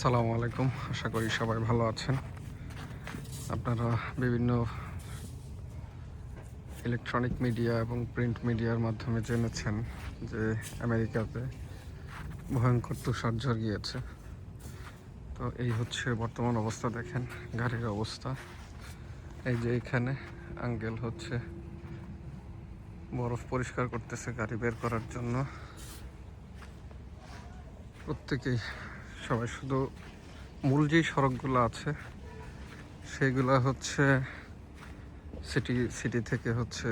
আসসালামু আলাইকুম। আশা করি সবাই ভালো আছেন। আপনারা বিভিন্ন ইলেকট্রনিক মিডিয়া এবং প্রিন্ট মিডিয়ার মাধ্যমে জেনেছেন যে আমেরিকাতে ভয়ঙ্কর তুষারঝড় গিয়েছে। তো এই হচ্ছে বর্তমান অবস্থা। দেখেন গাড়ির অবস্থা। এই যে এখানে আঙ্কেল হচ্ছে বরফ পরিষ্কার করতেছে গাড়ি বের করার জন্য। প্রত্যেকেই সবাই শুধু মূল যেই সড়কগুলো আছে সেইগুলা হচ্ছে সিটি থেকে হচ্ছে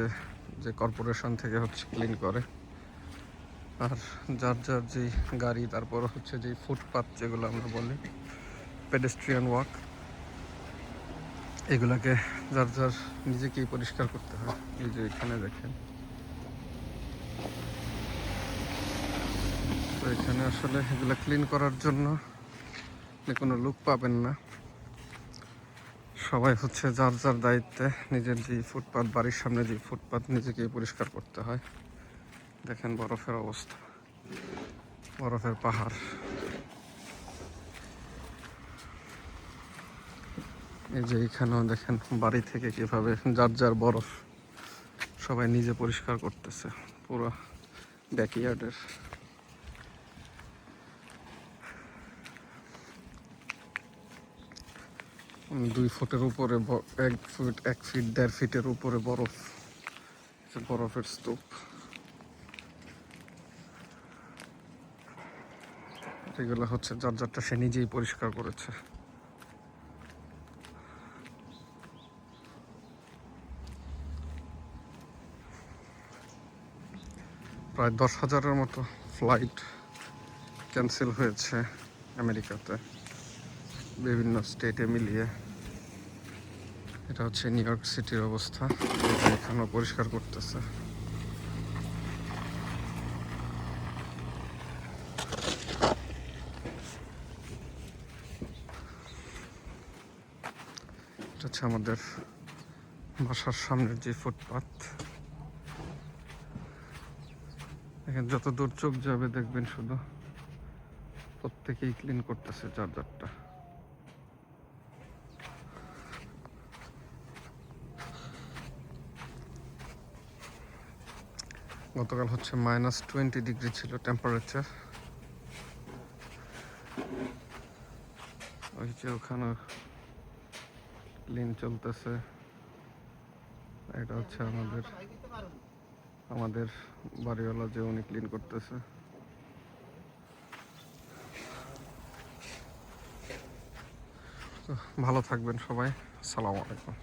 যে কর্পোরেশন থেকে হচ্ছে ক্লিন করে। আর যার যার যেই গাড়ি, তারপর হচ্ছে যেই ফুটপাথ যেগুলো আমরা বলি পেডেস্ট্রিয়ান ওয়াক, এগুলাকে যার যার নিজেকেই পরিষ্কার করতে হয়। এই যে এখানে দেখেন, তো এখানে আসলে এগুলো ক্লিন করার জন্য কোনো লোক পাবেন না। সবাই হচ্ছে যার যার দায়িত্বে নিজের যে ফুটপাথ, বাড়ির সামনে যে ফুটপাথ, নিজেকেই পরিষ্কার করতে হয়। দেখেন বরফের অবস্থা, বরফের পাহাড়। এই যে এখানেও দেখেন বাড়ি থেকে কিভাবে যার যার বরফ সবাই নিজে পরিষ্কার করতেছে পুরো ব্যাকইয়ার্ডের। দুই ফুটের উপরে, 1 ফিট 1.5 ফিটের উপরে বরফ, বরফের স্তূপ। এগুলো হচ্ছে যার যারটা সে নিজেই পরিষ্কার করেছে। প্রায় 10,000-এর মতো ফ্লাইট ক্যান্সেল হয়েছে আমেরিকাতে, বিভিন্ন স্টেটে মিলিয়ে। এটা হচ্ছে নিউ ইয়র্ক সিটির অবস্থা। এখানেও পরিষ্কার করতেছে। এটা হচ্ছে আমাদের বাসার সামনের যে ফুটপাথ। দেখেন যত দূর চোখ যাবে দেখবেন শুধু প্রত্যেকেই ক্লিন করতেছে যার যারটা। গতকাল হচ্ছে -20 ডিগ্রি ছিল টেম্পারেচার। ওই যে ওখানে ক্লিন চলতেছে। এটা হচ্ছে আমাদের বাড়িওয়ালা, যে উনি ক্লিন করতেছে। তো ভালো থাকবেন সবাই। আসসালামু আলাইকুম।